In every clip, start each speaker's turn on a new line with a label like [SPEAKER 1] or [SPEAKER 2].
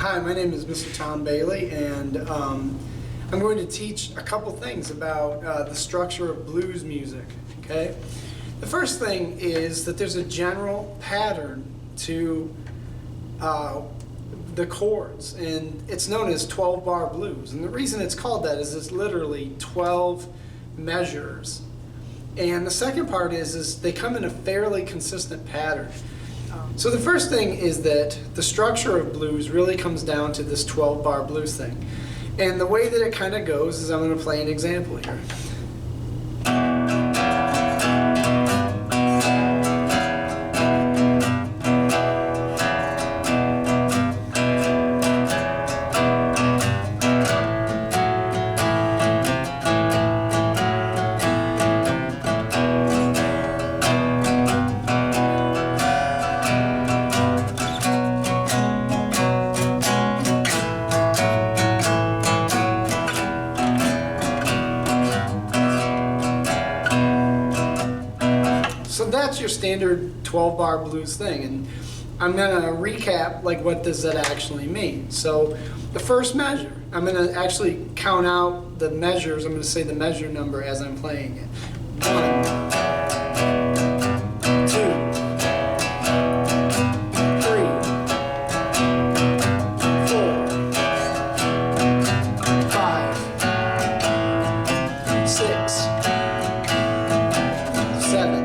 [SPEAKER 1] Hi, my name is Mr. Tom Bailey, and I'm going to teach a couple things about the structure of blues music. Okay, the first thing is that there's a general pattern to the chords, and it's known as 12-bar blues. And the reason it's called that is it's literally 12 measures. And the second part is they come in a fairly consistent pattern. So the first thing is that the structure of blues really comes down to this 12-bar blues thing. And the way that it kind of goes is I'm going to play an example here. So that's your standard 12-bar blues thing, and I'm going to recap like what does that actually mean. So the first measure, I'm going to actually count out the measures. I'm going to say the measure number as I'm playing it. 1, 2, 3, 4, 5, 6, 7,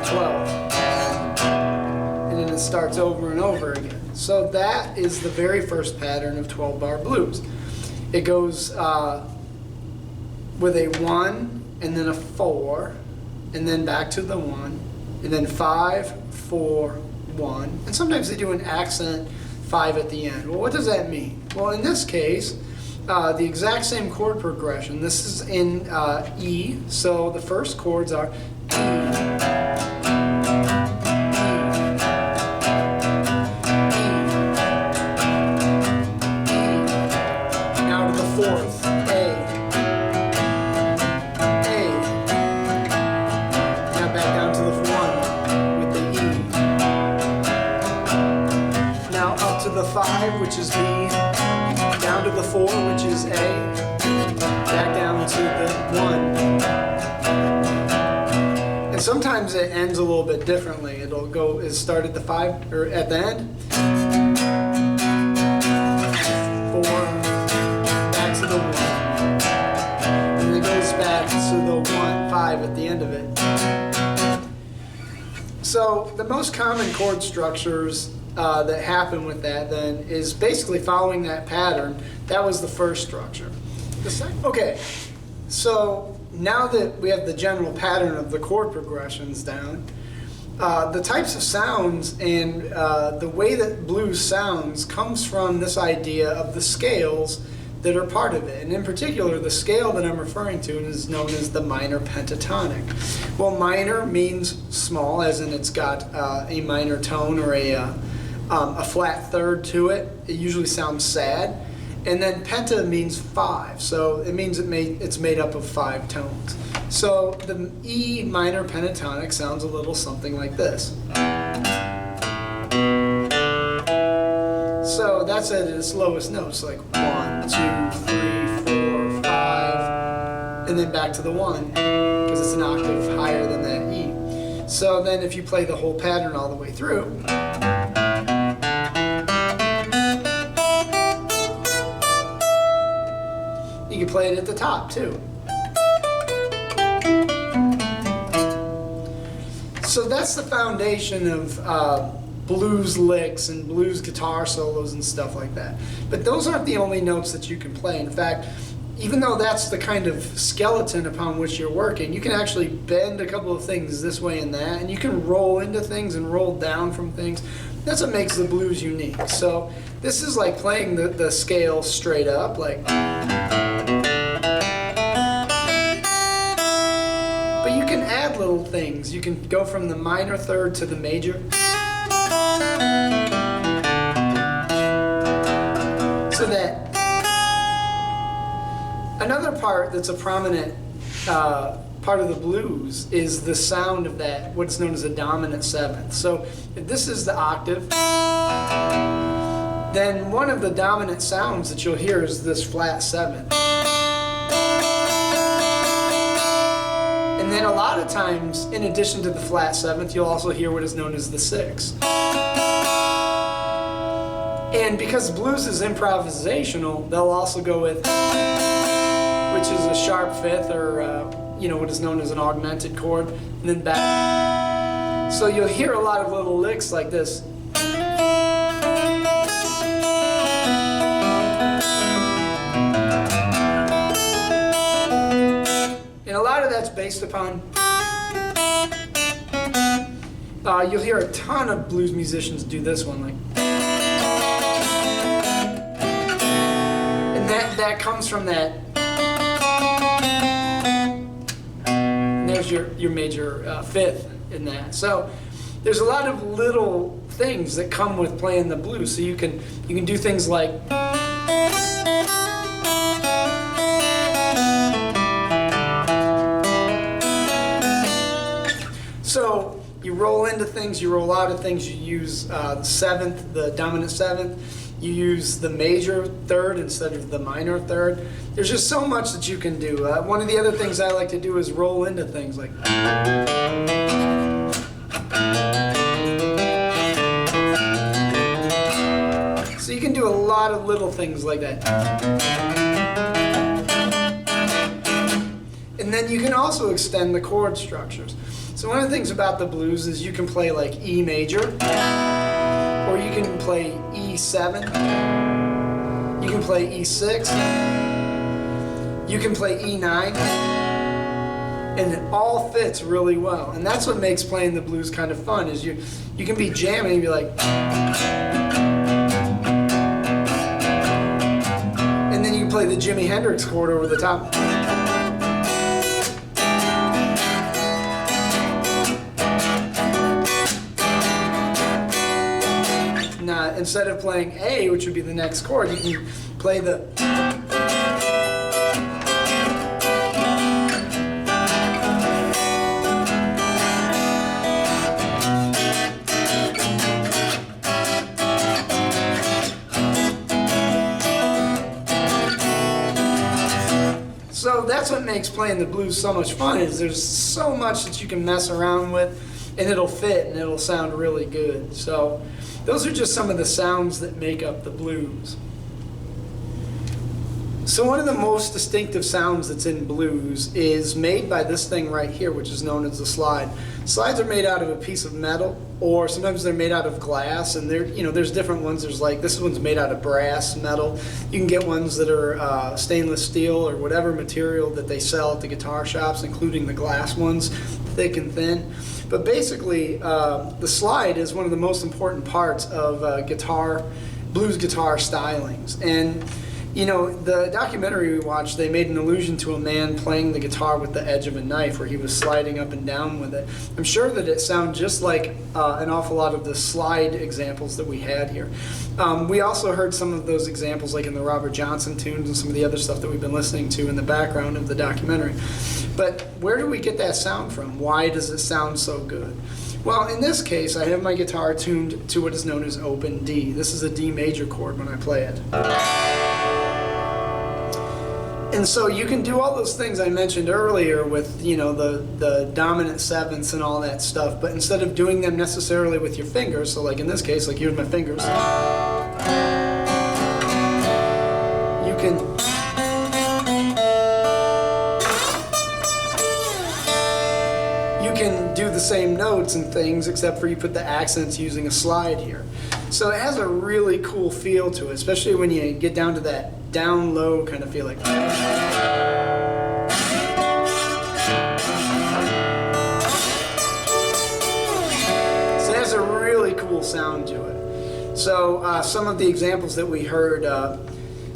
[SPEAKER 1] 12, and then it starts over and over again. So that is the very first pattern of 12-bar blues. It goes with a 1 and then a 4 and then back to the 1 and then 5, 4, 1, and sometimes they do an accent 5 at the end. Well, what does that mean? Well, in this case, the exact same chord progression. This is in E, so the first chords are E, now to the fourth, A, now back down to the 1 with the E, now up to the 5, which is B, down to the 4, which is A, back down to the 1. And sometimes it ends a little bit differently. It'll start at the 5, or at the end. 4, back to the 1. And then it goes back to the 1, 5 at the end of it. So the most common chord structures that happen with that then is basically following that pattern. That was the first structure. The second, okay, so now that we have the general pattern of the chord progressions down, the types of sounds and the way that blues sounds comes from this idea of the scales that are part of it. And in particular, the scale that I'm referring to is known as the minor pentatonic. Well, minor means small, as in it's got a minor tone or a flat third to it. It usually sounds sad. And then penta means 5, so it means it's made up of 5 tones. So the E minor pentatonic sounds a little something like this. So that's at its lowest notes, like 1, 2, 3, 4, 5, and then back to the 1, because it's an octave higher than that E. So then if you play the whole pattern all the way through, you can play it at the top too. So that's the foundation of blues licks and blues guitar solos and stuff like that. But those aren't the only notes that you can play. In fact, even though that's the kind of skeleton upon which you're working, you can actually bend a couple of things this way and that, and you can roll into things and roll down from things. That's what makes the blues unique. So this is like playing the scale straight up, like. But you can add little things. You can go from the minor third to the major. So that Another part that's a prominent part of the blues is the sound of that, what's known as a dominant seventh. So if this is the octave, then one of the dominant sounds that you'll hear is this flat seventh. And then a lot of times, in addition to the flat seventh, you'll also hear what is known as the sixth. And because blues is improvisational, they'll also go with, which is a sharp fifth, or what is known as an augmented chord, and then back. So you'll hear a lot of little licks like this. And a lot of that's based upon, you'll hear a ton of blues musicians do this one, like. And that comes from that. And there's your major fifth in that. So there's a lot of little things that come with playing the blues. So you can do things like. So you roll into things, you roll out of things, you use the seventh, the dominant seventh, you use the major third instead of the minor third. There's just so much that you can do. One of the other things I like to do is roll into things like. So you can do a lot of little things like that. And then you can also extend the chord structures. So one of the things about the blues is you can play like E major, or you can play E7, you can play E6, you can play E9, and it all fits really well. And that's what makes playing the blues kind of fun, is you can be jamming and be like, and then you can play the Jimi Hendrix chord over the top. Instead of playing A, which would be the next chord, you can play the. So that's what makes playing the blues so much fun, is there's so much that you can mess around with, and it'll fit and it'll sound really good. So those are just some of the sounds that make up the blues. So one of the most distinctive sounds that's in blues is made by this thing right here, which is known as the slide. Slides are made out of a piece of metal, or sometimes they're made out of glass, and there's different ones. There's like, this one's made out of brass, metal. You can get ones that are stainless steel or whatever material that they sell at the guitar shops, including the glass ones, thick and thin. But basically, the slide is one of the most important parts of blues guitar stylings. And the documentary we watched, they made an allusion to a man playing the guitar with the edge of a knife, where he was sliding up and down with it. I'm sure that it sounds just like an awful lot of the slide examples that we had here. We also heard some of those examples like in the Robert Johnson tunes and some of the other stuff that we've been listening to in the background of the documentary. But where do we get that sound from? Why does it sound so good? Well, in this case, I have my guitar tuned to what is known as open D. This is a D major chord when I play it. And so you can do all those things I mentioned earlier with, the dominant sevenths and all that stuff, but instead of doing them necessarily with your fingers, so like in this case, like here's my fingers, you can do the same notes and things, except for you put the accents using a slide here. So it has a really cool feel to it, especially when you get down to that down low kind of feel, like. So it has a really cool sound to it. So some of the examples that we heard,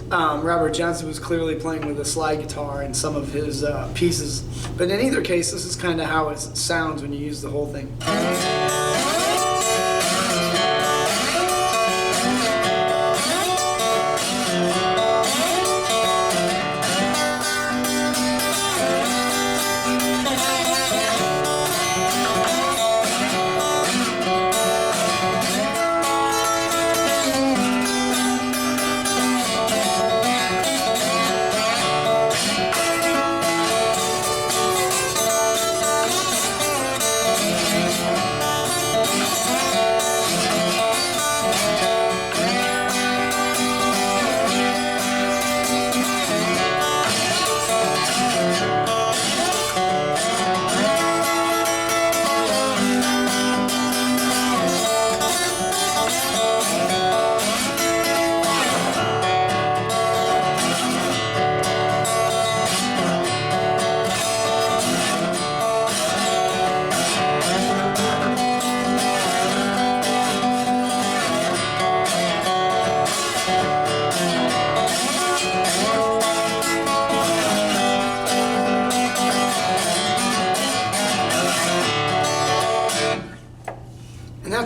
[SPEAKER 1] Robert Johnson was clearly playing with a slide guitar in some of his pieces. But in either case, this is kind of how it sounds when you use the whole thing.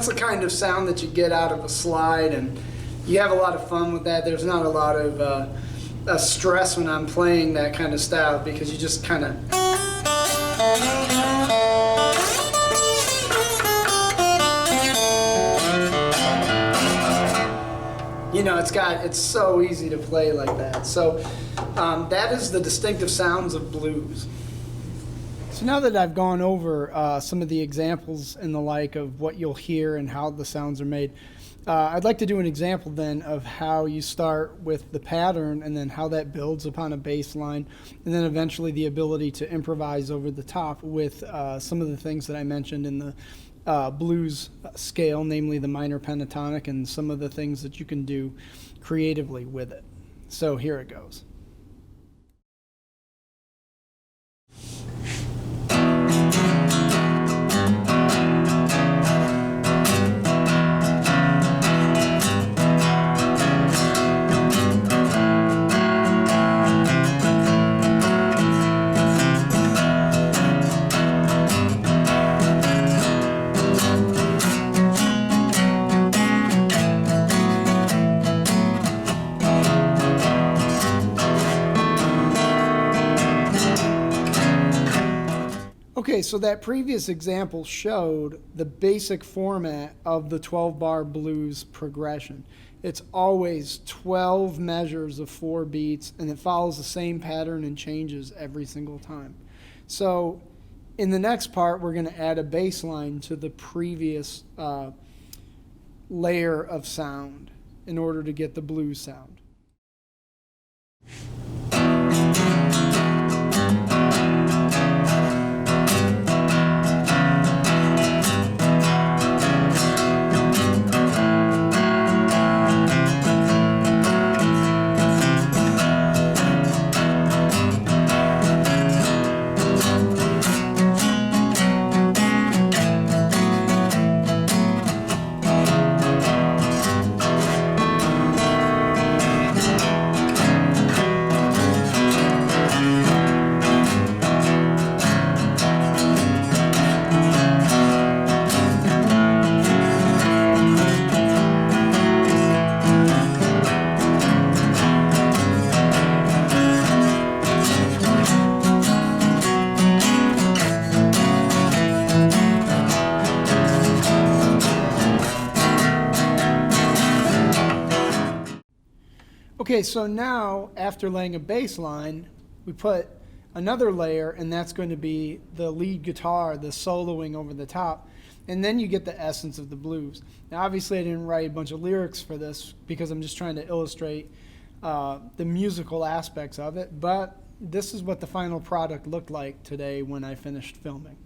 [SPEAKER 1] that's the kind of sound that you get out of a slide, and you have a lot of fun with that. There's not a lot of stress when I'm playing that kind of style, because you just kind of... You know, it's so easy to play like that. So that is the distinctive sounds of blues. So now that I've gone over some of the examples and the like of what you'll hear and how the sounds are made, I'd like to do an example then of how you start with the pattern and then how that builds upon a bass line, and then eventually the ability to improvise over the top with some of the things that I mentioned in the blues scale, namely the minor pentatonic, and some of the things that you can do creatively with it. So here it goes. Okay, so that previous example showed the basic format of the 12-bar blues progression. It's always 12 measures of 4 beats, and it follows the same pattern and changes every single time. So in the next part, we're going to add a bass line to the previous layer of sound in order to get the blues sound. Okay, so now after laying a bass line, we put another layer, and that's going to be the lead guitar, the soloing over the top, and then you get the essence of the blues. Now obviously I didn't write a bunch of lyrics for this because I'm just trying to illustrate the musical aspects of it, but this is what the final product looked like today when I finished filming.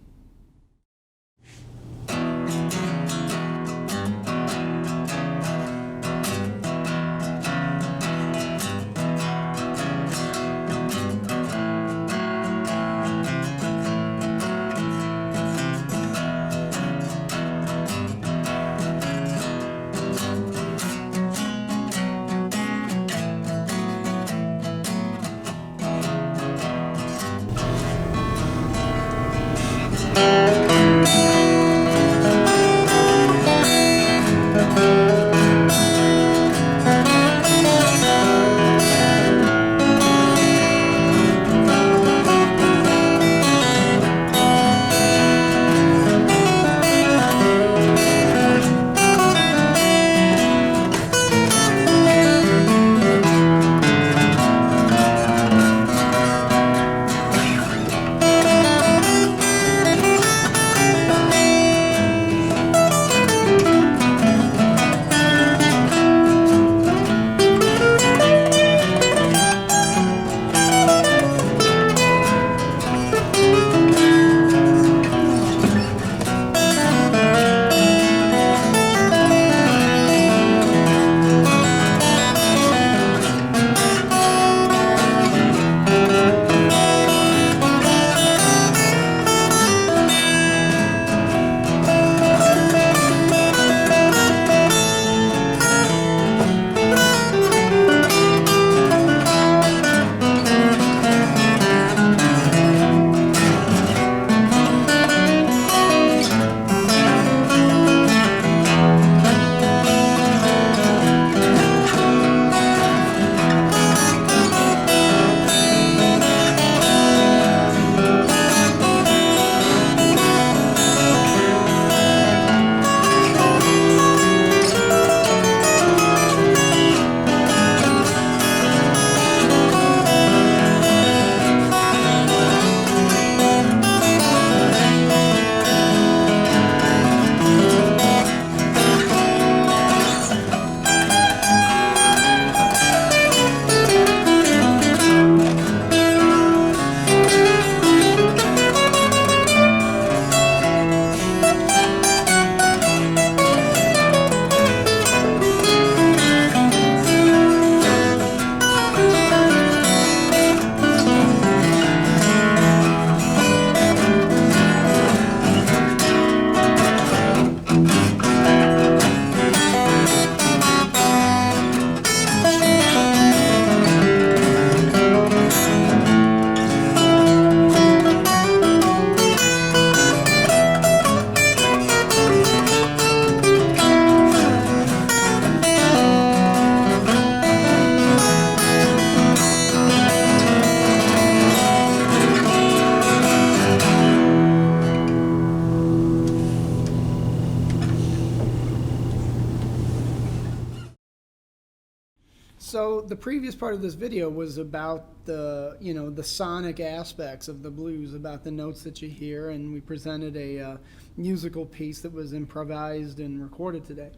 [SPEAKER 2] the previous part of this video was about the sonic aspects of the blues, about the notes that you hear, and we presented a musical piece that was improvised and recorded today.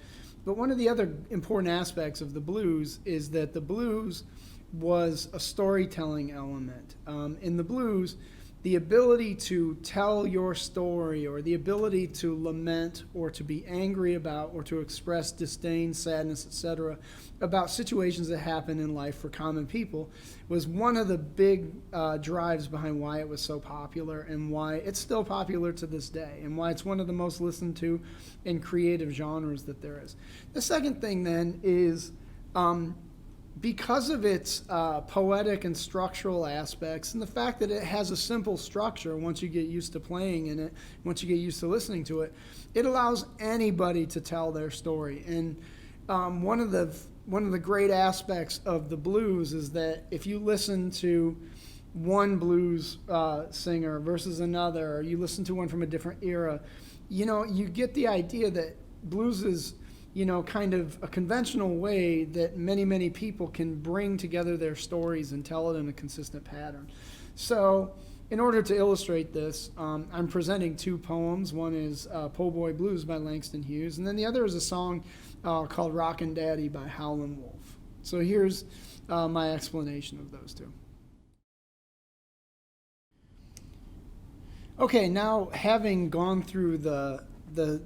[SPEAKER 2] But one of the other important aspects of the blues is that the blues was a storytelling element. In the blues, the ability to tell your story, or the ability to lament or to be angry about or to express disdain, sadness, etc., about situations that happen in life for common people, was one of the big drives behind why it was so popular and why it's still popular to this day, and why it's one of the most listened to and creative genres that there is. The second thing then is because of its poetic and structural aspects, and the fact that it has a simple structure once you get used to playing in it, once you get used to listening to it, it allows anybody to tell their story. And one of the great aspects of the blues is that if you listen to one blues singer versus another, or you listen to one from a different era, you get the idea that blues is kind of a conventional way that many, many people can bring together their stories and tell it in a consistent pattern. So in order to illustrate this, I'm presenting two poems. One is Po' Boy Blues by Langston Hughes, and then the other is a song called Rockin' Daddy by Howlin' Wolf. So here's my explanation of those two. Okay, now having gone through the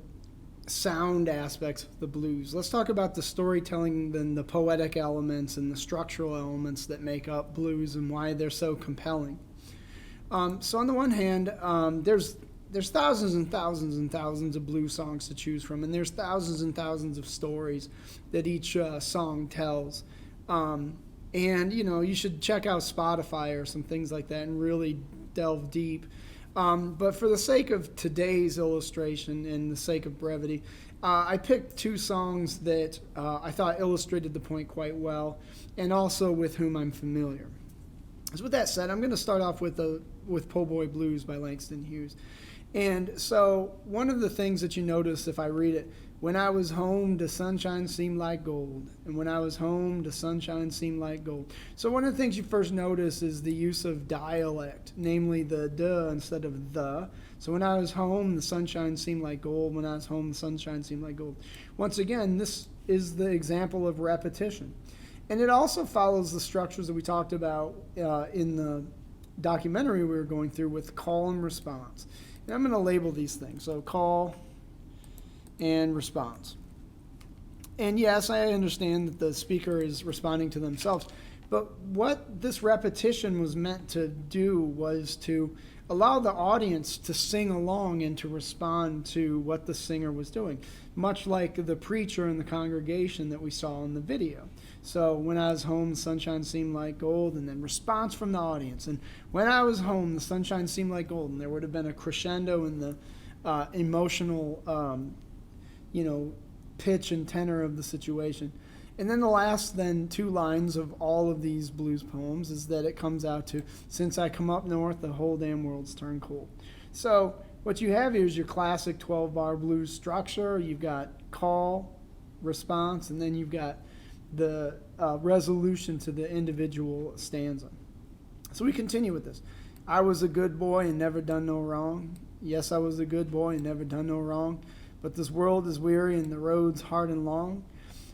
[SPEAKER 2] sound aspects of the blues, let's talk about the storytelling and the poetic elements and the structural elements that make up blues and why they're so compelling. So on the one hand, there's thousands and thousands and thousands of blues songs to choose from, and there's thousands and thousands of stories that each song tells. And you should check out Spotify or some things like that and really delve deep. But for the sake of today's illustration and the sake of brevity, I picked two songs that I thought illustrated the point quite well, and also with whom I'm familiar. So with that said, I'm going to start off with Po' Boy Blues by Langston Hughes. And so one of the things that you notice if I read it, when I was home, the sunshine seemed like gold. And when I was home, the sunshine seemed like gold. So one of the things you first notice is the use of dialect, namely the duh instead of the. So when I was home, the sunshine seemed like gold. When I was home, the sunshine seemed like gold. Once again, this is the example of repetition. And it also follows the structures that we talked about in the documentary we were going through with call and response. And I'm going to label these things. So call and response. And yes, I understand that the speaker is responding to themselves. But what this repetition was meant to do was to allow the audience to sing along and to respond to what the singer was doing, much like the preacher in the congregation that we saw in the video. So when I was home, the sunshine seemed like gold, and then response from the audience. And when I was home, the sunshine seemed like gold, and there would have been a crescendo in the emotional, pitch and tenor of the situation. And then the last two lines of all of these blues poems is that it comes out to, since I come up north, the whole damn world's turned cold. So what you have here is your classic 12-bar blues structure. You've got call, response, and then you've got the resolution to the individual stanza. So we continue with this. I was a good boy and never done no wrong. Yes, I was a good boy and never done no wrong. But this world is weary and the road's hard and long.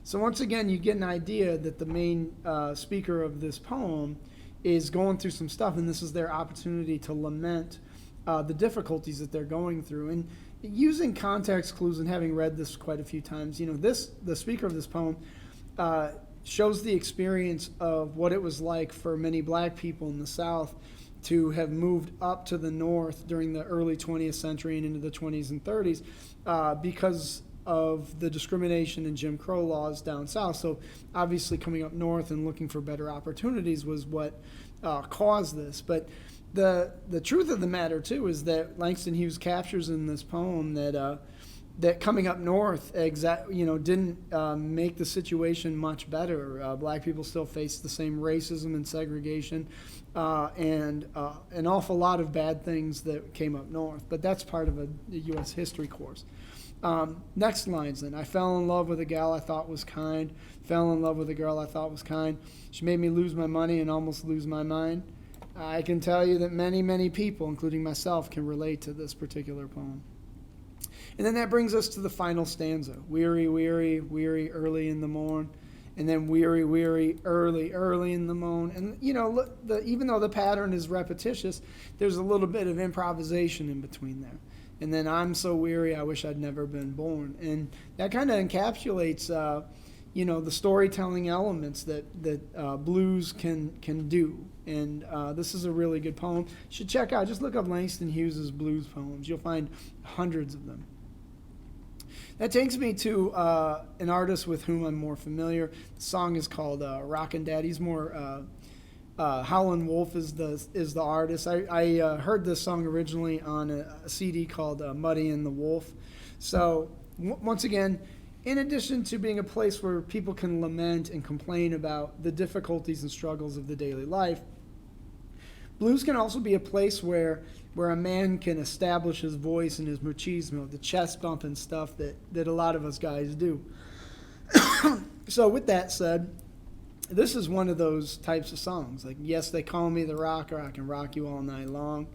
[SPEAKER 2] So once again, you get an idea that the main speaker of this poem is going through some stuff, and this is their opportunity to lament the difficulties that they're going through. And using context clues and having read this quite a few times, the speaker of this poem shows the experience of what it was like for many black people in the South to have moved up to the north during the early 20th century and into the 20s and 30s because of the discrimination and Jim Crow laws down south. So obviously coming up north and looking for better opportunities was what caused this. But the truth of the matter, too, is that Langston Hughes captures in this poem that coming up north didn't make the situation much better. Black people still faced the same racism and segregation and an awful lot of bad things that came up north. But that's part of a U.S. history course. Next lines then. I fell in love with a gal I thought was kind. Fell in love with a girl I thought was kind. She made me lose my money and almost lose my mind. I can tell you that many, many people, including myself, can relate to this particular poem. And then that brings us to the final stanza. Weary, weary, weary, early in the morn. And then weary, weary, early, early in the morn. And, you know, look, even though the pattern is repetitious, there's a little bit of improvisation in between there. And then I'm so weary, I wish I'd never been born. And that kind of encapsulates, you know, the storytelling elements that blues can do. And this is a really good poem. You should check out, just look up Langston Hughes' blues poems. You'll find hundreds of them. That takes me to an artist with whom I'm more familiar. The song is called Rockin' Daddy. He's more Howlin' Wolf is the artist. I heard this song originally on a CD called Muddy and the Wolf. So once again, in addition to being a place where people can lament and complain about the difficulties and struggles of the daily life, blues can also be a place where a man can establish his voice and his machismo, the chest bumping stuff that a lot of us guys do. So with that said, this is one of those types of songs. Like, yes, they call me the rocker. I can rock you all night long.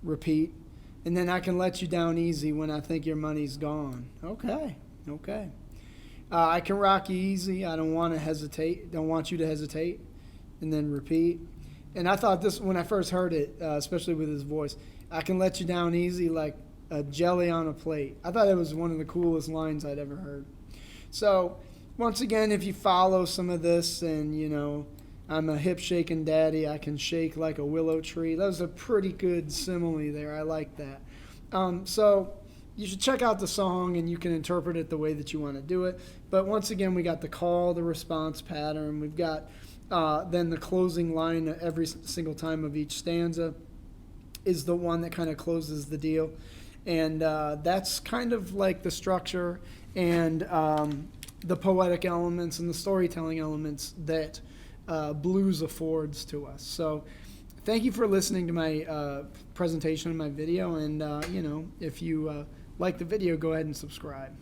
[SPEAKER 2] Repeat. And then I can let you down easy when I think your money's gone. Okay. I can rock you easy. I don't want to hesitate. Don't want you to hesitate. And then repeat. And I thought this, when I first heard it, especially with his voice, I can let you down easy like a jelly on a plate. I thought it was one of the coolest lines I'd ever heard. So, once again, if you follow some of this and, you know, I'm a hip-shaking daddy, I can shake like a willow tree. That was a pretty good simile there. I like that. So you should check out the song and you can interpret it the way that you want to do it. But once again, we got the call, the response pattern. We've got then the closing line every single time of each stanza is the one that kind of closes the deal. And that's kind of like the structure and the poetic elements and the storytelling elements that blues affords to us. So thank you for listening to my presentation of my video. And, you know, if you like the video, go ahead and subscribe.